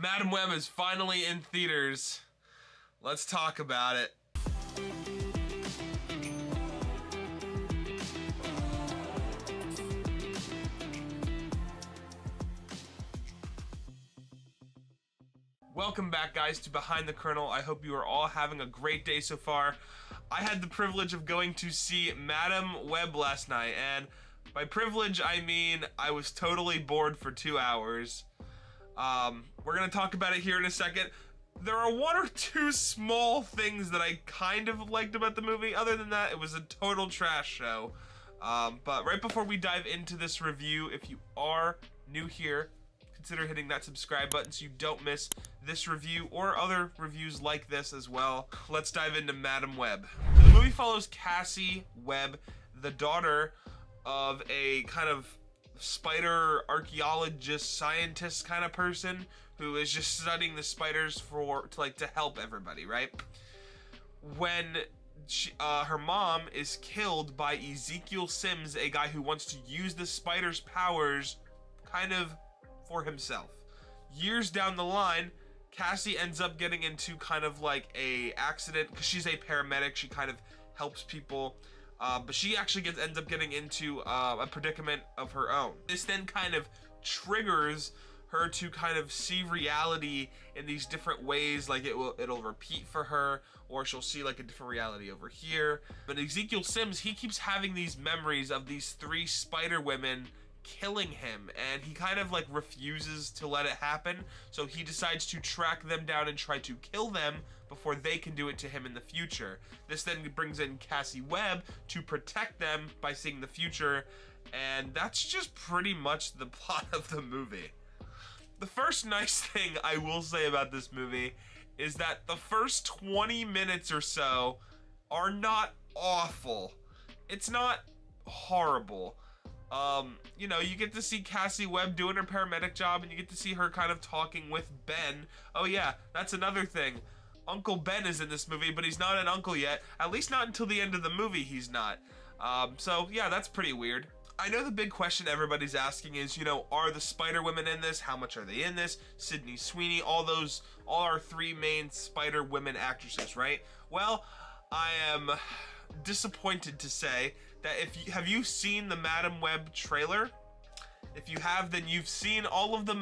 Madam Web is finally in theaters. Let's talk about it. Welcome back, guys, to Behind the Kernel. I hope you are all having a great day so far. I had the privilege of going to see Madam Web last night, and by privilege, I mean I was totally bored for 2 hours. We're gonna talk about it here in a second. There are one or two small things that I kind of liked about the movie. Other than that, it was a total trash show. But right before we dive into this review, if you are new here, consider hitting that subscribe button so you don't miss this review or other reviews like this as well. Let's dive into Madam Web. So the movie follows Cassie Webb, the daughter of a kind of spider archaeologist, scientist kind of person who is just studying the spiders to help everybody, right? When her mom is killed by Ezekiel Sims, a guy who wants to use the spider's powers kind of for himself. Years down the line, Cassie ends up getting into kind of like a accident because she's a paramedic. She kind of helps people, but she actually ends up getting into a predicament of her own. This then kind of triggers her to kind of see reality in these different ways, like it'll repeat for her, or she'll see like a different reality over here. But Ezekiel Sims, he keeps having these memories of these 3 spider women killing him, and he kind of like refuses to let it happen, so he decides to track them down and try to kill them before they can do it to him in the future. This then brings in Cassie Webb to protect them by seeing the future, and that's just pretty much the plot of the movie. The first nice thing I will say about this movie is that the first 20 minutes or so are not awful. It's not horrible. You know, you get to see Cassie Webb doing her paramedic job, and you get to see her kind of talking with Ben. Oh yeah, that's another thing. Uncle Ben is in this movie, but he's not an uncle yet. At least not until the end of the movie, he's not. So yeah, that's pretty weird. I know the big question everybody's asking is, you know, are the Spiderwomen in this? How much are they in this? Sydney Sweeney, all our 3 main Spiderwomen actresses, right? Well, I am disappointed to say that have you seen the Madam Web trailer? If you have, then you've seen all of the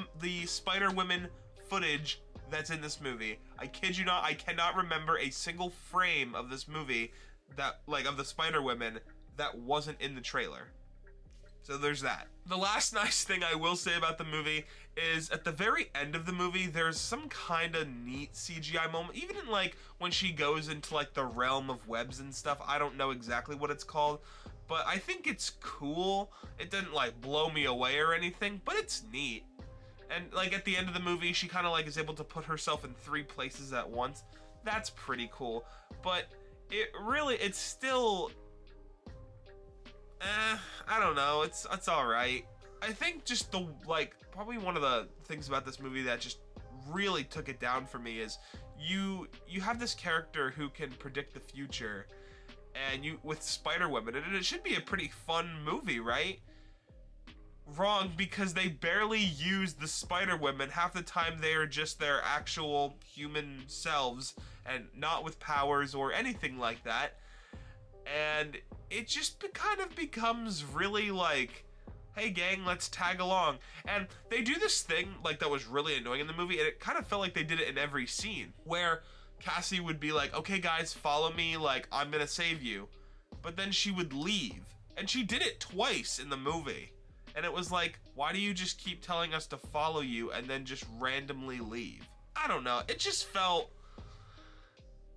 Spiderwomen footage that's in this movie. I kid you not, I cannot remember a single frame of this movie that, like, of the Spiderwomen that wasn't in the trailer. So there's that. The last nice thing I will say about the movie is at the very end of the movie, there's some kind of neat CGI moment. Even in like when she goes into like the realm of webs and stuff, I don't know exactly what it's called, but I think it's cool. It didn't like blow me away or anything, but it's neat. And like at the end of the movie, she kind of like is able to put herself in 3 places at once. That's pretty cool. But it's still, I don't know, it's alright. I think just probably one of the things about this movie that just really took it down for me is you have this character who can predict the future, and with Spiderwomen, and it should be a pretty fun movie, right? Wrong, because they barely use the Spiderwomen. Half the time they are just their actual human selves and not with powers or anything like that. And it just kind of becomes really like, hey gang, let's tag along. And they do this thing like that was really annoying in the movie, and it kind of felt like they did it in every scene, where Cassie would be like, okay guys, follow me, like I'm gonna save you. But then she would leave. And she did it twice in the movie. And it was like, why do you just keep telling us to follow you and then just randomly leave? I don't know, it just felt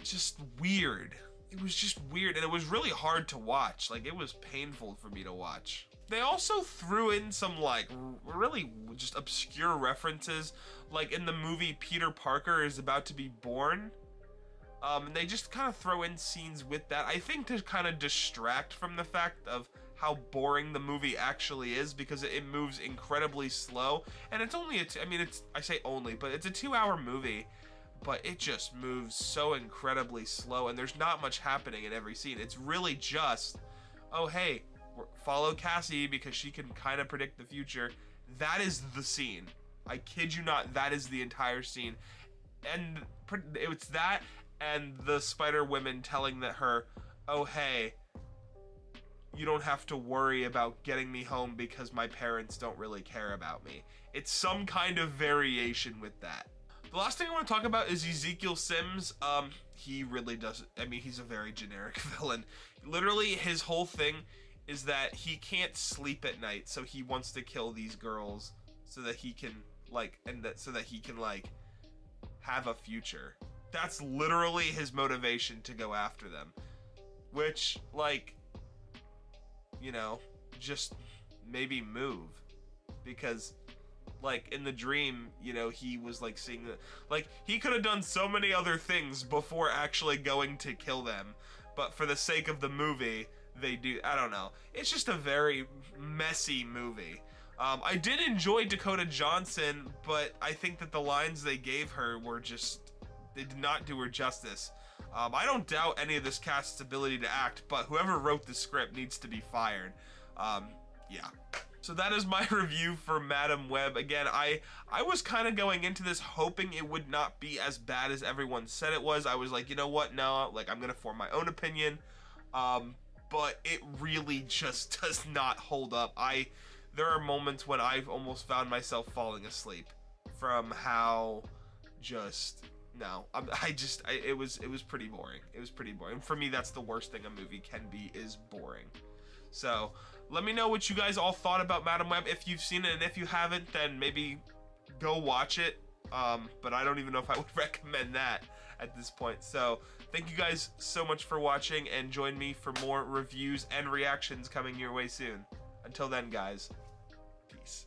just weird. It was just weird, and it was really hard to watch. Like, it was painful for me to watch. They also threw in some, like, really just obscure references. Like, in the movie, Peter Parker is about to be born. And they just kind of throw in scenes with that, I think, to kind of distract from the fact of how boring the movie actually is, because it moves incredibly slow. And it's only I say only, but it's a 2-hour movie. But it just moves so incredibly slow, and there's not much happening in every scene. It's really just, oh hey, follow Cassie because she can kind of predict the future. That is the scene. I kid you not, that is the entire scene. And it's that and the Spiderwomen telling her, oh hey, you don't have to worry about getting me home because my parents don't really care about me. It's some kind of variation with that. The last thing I want to talk about is Ezekiel Sims. He really doesn't, I mean, he's a very generic villain. Literally, his whole thing is that he can't sleep at night, so he wants to kill these girls so that he can, like, so that he can, like, have a future. That's literally his motivation to go after them. Which, like, you know, just maybe move. Because, like, in the dream, you know, he was, like, seeing the, like, he could have done so many other things before actually going to kill them, but for the sake of the movie, they do, I don't know. It's just a very messy movie. I did enjoy Dakota Johnson, but I think that the lines they gave her were just, they did not do her justice. I don't doubt any of this cast's ability to act, but whoever wrote the script needs to be fired. Yeah. So that is my review for Madam Web. Again, I was kind of going into this hoping it would not be as bad as everyone said it was. I was like, you know what, no, like, I'm gonna form my own opinion. But it really just does not hold up. There are moments when I've almost found myself falling asleep from how just, no, it was pretty boring. It was pretty boring. For me, that's the worst thing a movie can be, is boring. So let me know what you guys all thought about Madam Web. If you've seen it, and if you haven't, then maybe go watch it. But I don't even know if I would recommend that at this point. So thank you guys so much for watching, and join me for more reviews and reactions coming your way soon. Until then, guys, peace.